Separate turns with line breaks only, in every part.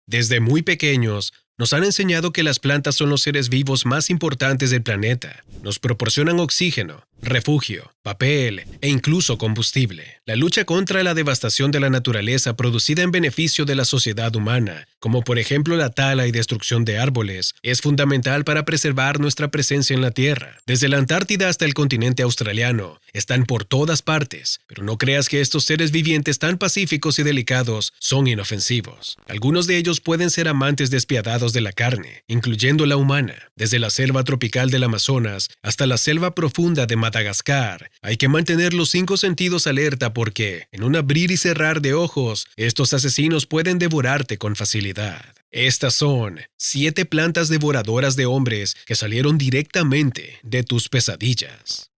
Desde muy pequeños, nos han enseñado que las plantas son los seres vivos más importantes del planeta. Nos proporcionan oxígeno, refugio, papel e incluso combustible. La lucha contra la devastación de la naturaleza producida en beneficio de la sociedad humana, como por ejemplo la tala y destrucción de árboles, es fundamental para preservar nuestra presencia en la Tierra. Desde la Antártida hasta el continente australiano, están por todas partes, pero no creas que estos seres vivientes tan pacíficos y delicados son inofensivos. Algunos de ellos pueden ser amantes despiadados de la carne, incluyendo la humana. Desde la selva tropical del Amazonas hasta la selva profunda de Madagascar, hay que mantener los 5 sentidos alerta porque, en un abrir y cerrar de ojos, estos asesinos pueden devorarte con facilidad. Estas son 7 plantas devoradoras de hombres que salieron directamente de tus pesadillas.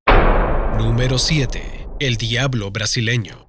Número 7. El diablo brasileño.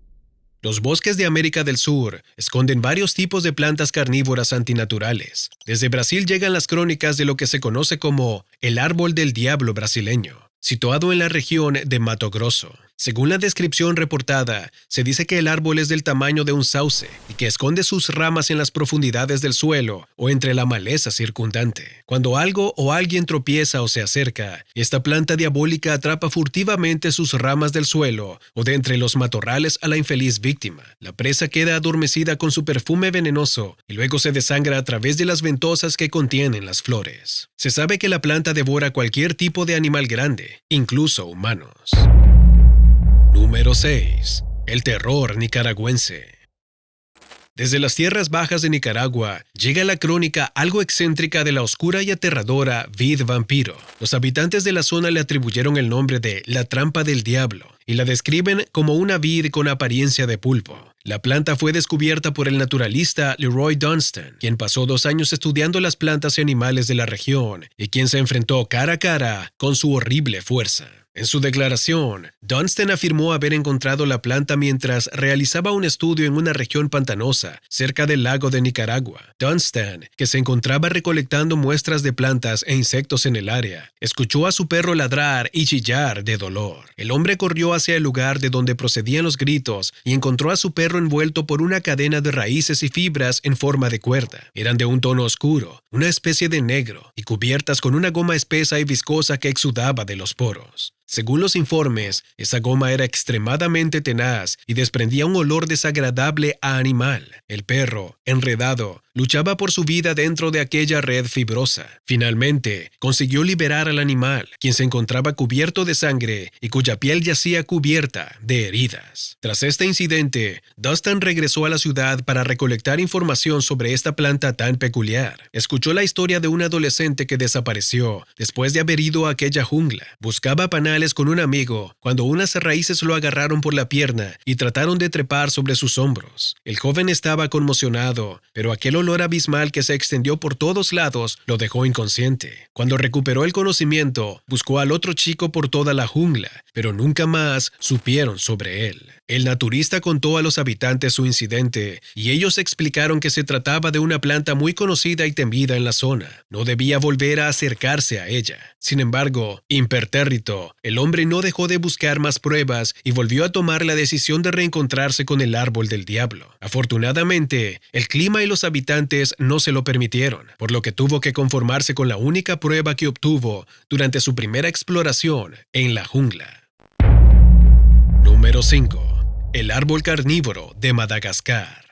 Los bosques de América del Sur esconden varios tipos de plantas carnívoras antinaturales. Desde Brasil llegan las crónicas de lo que se conoce como el árbol del diablo brasileño, situado en la región de Mato Grosso. Según la descripción reportada, se dice que el árbol es del tamaño de un sauce y que esconde sus ramas en las profundidades del suelo o entre la maleza circundante. Cuando algo o alguien tropieza o se acerca, esta planta diabólica atrapa furtivamente sus ramas del suelo o de entre los matorrales a la infeliz víctima. La presa queda adormecida con su perfume venenoso y luego se desangra a través de las ventosas que contienen las flores. Se sabe que la planta devora cualquier tipo de animal grande, incluso humanos. Número 6. El terror nicaragüense. Desde las tierras bajas de Nicaragua llega la crónica algo excéntrica de la oscura y aterradora vid vampiro. Los habitantes de la zona le atribuyeron el nombre de la trampa del diablo y la describen como una vid con apariencia de pulpo. La planta fue descubierta por el naturalista Leroy Dunstan, quien pasó 2 años estudiando las plantas y animales de la región y quien se enfrentó cara a cara con su horrible fuerza. En su declaración, Dunstan afirmó haber encontrado la planta mientras realizaba un estudio en una región pantanosa cerca del lago de Nicaragua. Dunstan, que se encontraba recolectando muestras de plantas e insectos en el área, escuchó a su perro ladrar y chillar de dolor. El hombre corrió hacia el lugar de donde procedían los gritos y encontró a su perro envuelto por una cadena de raíces y fibras en forma de cuerda. Eran de un tono oscuro, una especie de negro, y cubiertas con una goma espesa y viscosa que exudaba de los poros. Según los informes, esa goma era extremadamente tenaz y desprendía un olor desagradable a animal. El perro, enredado, luchaba por su vida dentro de aquella red fibrosa. Finalmente, consiguió liberar al animal, quien se encontraba cubierto de sangre y cuya piel yacía cubierta de heridas. Tras este incidente, Dunstan regresó a la ciudad para recolectar información sobre esta planta tan peculiar. Escuchó la historia de un adolescente que desapareció después de haber ido a aquella jungla. Buscaba panales con un amigo cuando unas raíces lo agarraron por la pierna y trataron de trepar sobre sus hombros. El joven estaba conmocionado, pero aquel olor abismal que se extendió por todos lados lo dejó inconsciente. Cuando recuperó el conocimiento, buscó al otro chico por toda la jungla, pero nunca más supieron sobre él. El naturista contó a los habitantes su incidente y ellos explicaron que se trataba de una planta muy conocida y temida en la zona. No debía volver a acercarse a ella. Sin embargo, impertérrito, el hombre no dejó de buscar más pruebas y volvió a tomar la decisión de reencontrarse con el árbol del diablo. Afortunadamente, el clima y los habitantes no se lo permitieron, por lo que tuvo que conformarse con la única prueba que obtuvo durante su primera exploración en la jungla. Número 5. El árbol carnívoro de Madagascar.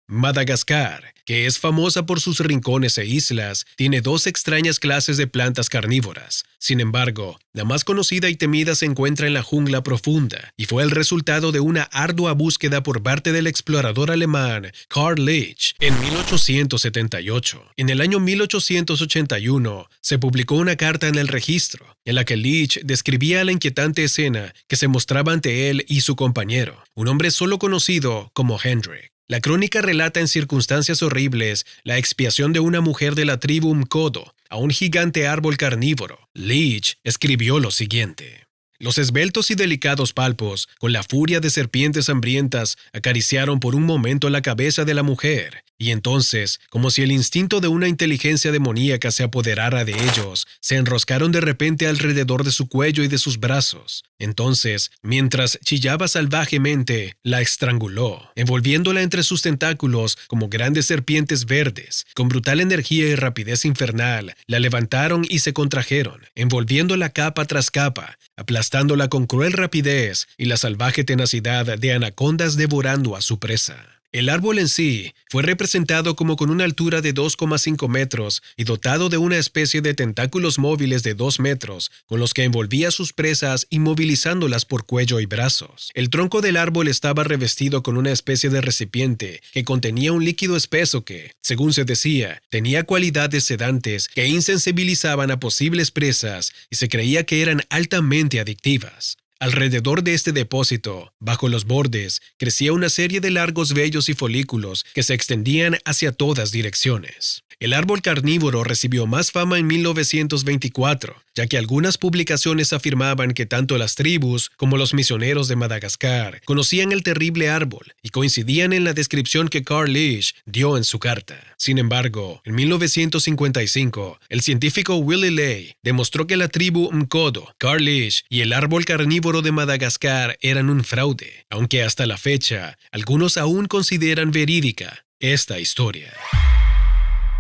Madagascar, que es famosa por sus rincones e islas, tiene 2 extrañas clases de plantas carnívoras. Sin embargo, la más conocida y temida se encuentra en la jungla profunda y fue el resultado de una ardua búsqueda por parte del explorador alemán Karl Leech en 1878. En el año 1881 se publicó una carta en el registro en la que Leech describía la inquietante escena que se mostraba ante él y su compañero, un hombre solo conocido como Hendrik. La crónica relata en circunstancias horribles la expiación de una mujer de la tribu Mkodo a un gigante árbol carnívoro. Leech escribió lo siguiente: Los esbeltos y delicados palpos, con la furia de serpientes hambrientas, acariciaron por un momento la cabeza de la mujer, Y entonces, como si el instinto de una inteligencia demoníaca se apoderara de ellos, se enroscaron de repente alrededor de su cuello y de sus brazos. Entonces, mientras chillaba salvajemente, la estranguló, envolviéndola entre sus tentáculos como grandes serpientes verdes. Con brutal energía y rapidez infernal, la levantaron y se contrajeron, envolviéndola capa tras capa, aplastándola con cruel rapidez y la salvaje tenacidad de anacondas devorando a su presa. El árbol en sí fue representado como con una altura de 2,5 metros y dotado de una especie de tentáculos móviles de 2 metros, con los que envolvía a sus presas inmovilizándolas por cuello y brazos. El tronco del árbol estaba revestido con una especie de recipiente que contenía un líquido espeso que, según se decía, tenía cualidades sedantes que insensibilizaban a posibles presas y se creía que eran altamente adictivas. Alrededor de este depósito, bajo los bordes, crecía una serie de largos vellos y folículos que se extendían hacia todas direcciones. El árbol carnívoro recibió más fama en 1924, ya que algunas publicaciones afirmaban que tanto las tribus como los misioneros de Madagascar conocían el terrible árbol y coincidían en la descripción que Carl Leach dio en su carta. Sin embargo, en 1955, el científico Willy Ley demostró que la tribu Mkodo, Carl Leach y el árbol carnívoro de Madagascar eran un fraude, aunque hasta la fecha, algunos aún consideran verídica esta historia.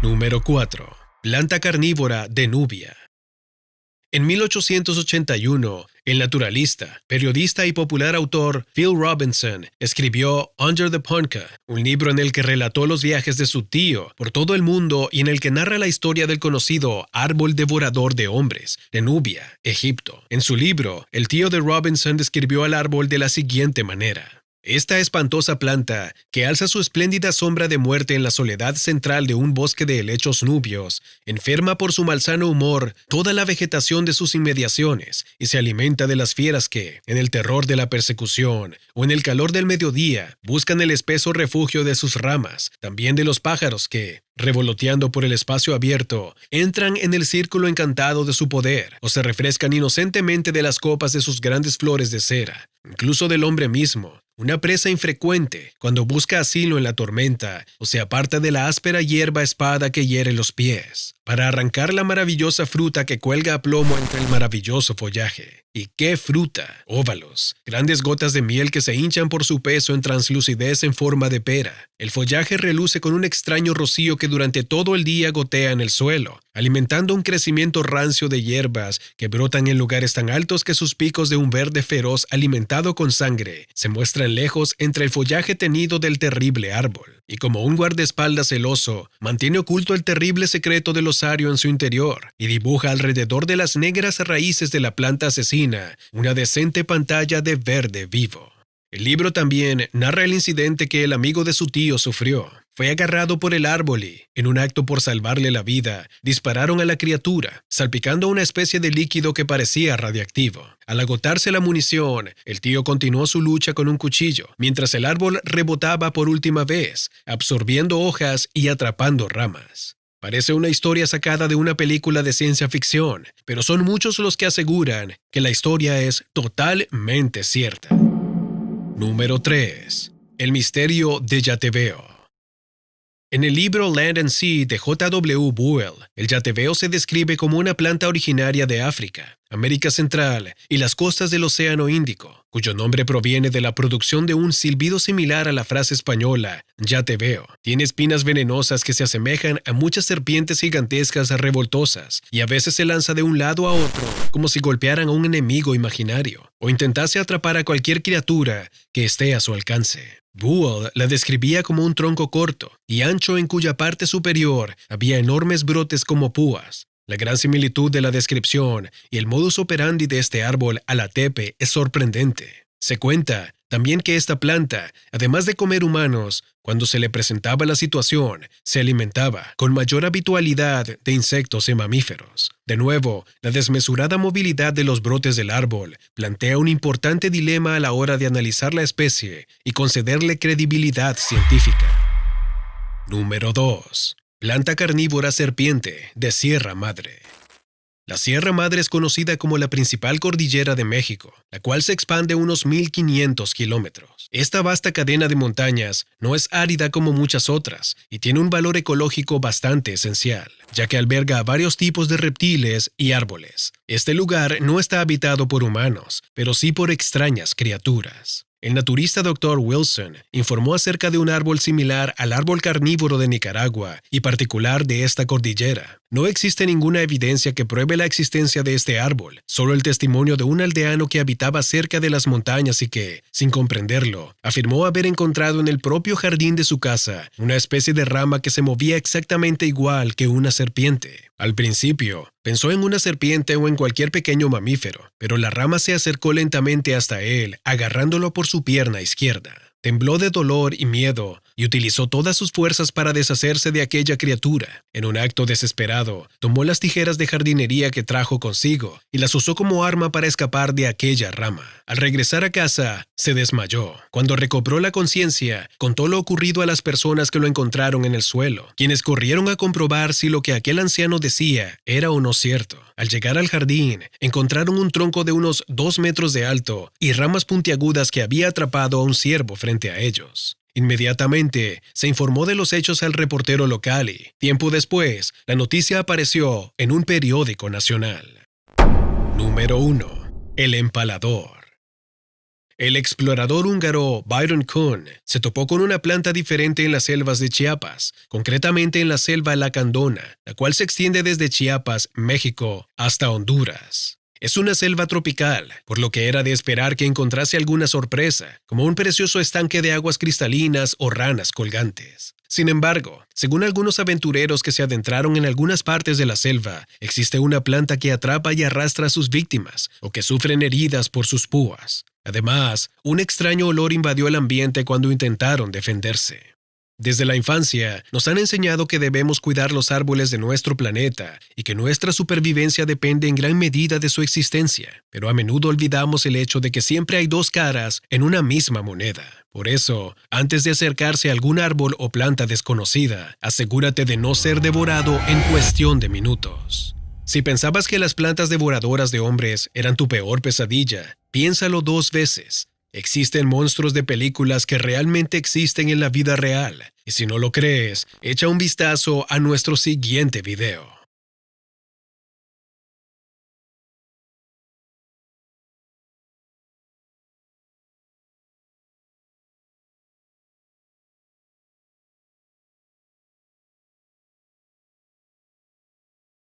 Número 4. Planta carnívora de Nubia. En 1881, el naturalista, periodista y popular autor Phil Robinson escribió Under the Ponca, un libro en el que relató los viajes de su tío por todo el mundo y en el que narra la historia del conocido árbol devorador de hombres de Nubia, Egipto. En su libro, el tío de Robinson describió al árbol de la siguiente manera. Esta espantosa planta, que alza su espléndida sombra de muerte en la soledad central de un bosque de helechos nubios, enferma por su malsano humor toda la vegetación de sus inmediaciones y se alimenta de las fieras que, en el terror de la persecución o en el calor del mediodía, buscan el espeso refugio de sus ramas, también de los pájaros que, revoloteando por el espacio abierto, entran en el círculo encantado de su poder o se refrescan inocentemente de las copas de sus grandes flores de cera, incluso del hombre mismo. Una presa infrecuente cuando busca asilo en la tormenta o se aparta de la áspera hierba espada que hiere los pies, para arrancar la maravillosa fruta que cuelga a plomo entre el maravilloso follaje. ¿Y qué fruta? Óvalos, grandes gotas de miel que se hinchan por su peso en translucidez en forma de pera. El follaje reluce con un extraño rocío que durante todo el día gotea en el suelo, alimentando un crecimiento rancio de hierbas que brotan en lugares tan altos que sus picos de un verde feroz alimentado con sangre se muestran lejos entre el follaje tenido del terrible árbol. Y como un guardaespaldas celoso, mantiene oculto el terrible secreto del osario en su interior y dibuja alrededor de las negras raíces de la planta asesina una decente pantalla de verde vivo. El libro también narra el incidente que el amigo de su tío sufrió. Fue agarrado por el árbol y, en un acto por salvarle la vida, dispararon a la criatura, salpicando una especie de líquido que parecía radiactivo. Al agotarse la munición, el tío continuó su lucha con un cuchillo, mientras el árbol rebotaba por última vez, absorbiendo hojas y atrapando ramas. Parece una historia sacada de una película de ciencia ficción, pero son muchos los que aseguran que la historia es totalmente cierta. Número 3. El misterio de Yateveo. En el libro Land and Sea de J.W. Buell, el yateveo se describe como una planta originaria de África, América Central y las costas del Océano Índico, cuyo nombre proviene de la producción de un silbido similar a la frase española «ya te veo». Tiene espinas venenosas que se asemejan a muchas serpientes gigantescas revoltosas y a veces se lanza de un lado a otro como si golpearan a un enemigo imaginario o intentase atrapar a cualquier criatura que esté a su alcance. Buell la describía como un tronco corto y ancho en cuya parte superior había enormes brotes como púas. La gran similitud de la descripción y el modus operandi de este árbol a la tepe es sorprendente. Se cuenta también que esta planta, además de comer humanos, cuando se le presentaba la situación, se alimentaba con mayor habitualidad de insectos y mamíferos. De nuevo, la desmesurada movilidad de los brotes del árbol plantea un importante dilema a la hora de analizar la especie y concederle credibilidad científica. Número 2. Planta carnívora serpiente de Sierra Madre. La Sierra Madre es conocida como la principal cordillera de México, la cual se expande unos 1.500 kilómetros. Esta vasta cadena de montañas no es árida como muchas otras y tiene un valor ecológico bastante esencial, ya que alberga a varios tipos de reptiles y árboles. Este lugar no está habitado por humanos, pero sí por extrañas criaturas. El naturista Dr. Wilson informó acerca de un árbol similar al árbol carnívoro de Nicaragua y particular de esta cordillera. No existe ninguna evidencia que pruebe la existencia de este árbol, solo el testimonio de un aldeano que habitaba cerca de las montañas y que, sin comprenderlo, afirmó haber encontrado en el propio jardín de su casa una especie de rama que se movía exactamente igual que una serpiente. Al principio, pensó en una serpiente o en cualquier pequeño mamífero, pero la rama se acercó lentamente hasta él, agarrándolo por su pierna izquierda. Tembló de dolor y miedo y utilizó todas sus fuerzas para deshacerse de aquella criatura. En un acto desesperado, tomó las tijeras de jardinería que trajo consigo y las usó como arma para escapar de aquella rama. Al regresar a casa, se desmayó. Cuando recobró la conciencia, contó lo ocurrido a las personas que lo encontraron en el suelo, quienes corrieron a comprobar si lo que aquel anciano decía era o no cierto. Al llegar al jardín, encontraron un tronco de unos 2 metros de alto y ramas puntiagudas que había atrapado a un ciervo frente a ellos. Inmediatamente, se informó de los hechos al reportero local y, tiempo después, la noticia apareció en un periódico nacional. Número 1. El empalador. El explorador húngaro Byron Kuhn se topó con una planta diferente en las selvas de Chiapas, concretamente en la selva lacandona, la cual se extiende desde Chiapas, México, hasta Honduras. Es una selva tropical, por lo que era de esperar que encontrase alguna sorpresa, como un precioso estanque de aguas cristalinas o ranas colgantes. Sin embargo, según algunos aventureros que se adentraron en algunas partes de la selva, existe una planta que atrapa y arrastra a sus víctimas o que sufren heridas por sus púas. Además, un extraño olor invadió el ambiente cuando intentaron defenderse. Desde la infancia, nos han enseñado que debemos cuidar los árboles de nuestro planeta y que nuestra supervivencia depende en gran medida de su existencia, pero a menudo olvidamos el hecho de que siempre hay 2 caras en una misma moneda. Por eso, antes de acercarse a algún árbol o planta desconocida, asegúrate de no ser devorado en cuestión de minutos. Si pensabas que las plantas devoradoras de hombres eran tu peor pesadilla, piénsalo 2 veces. Existen monstruos de películas que realmente existen en la vida real, y si no lo crees, echa un vistazo a nuestro siguiente video.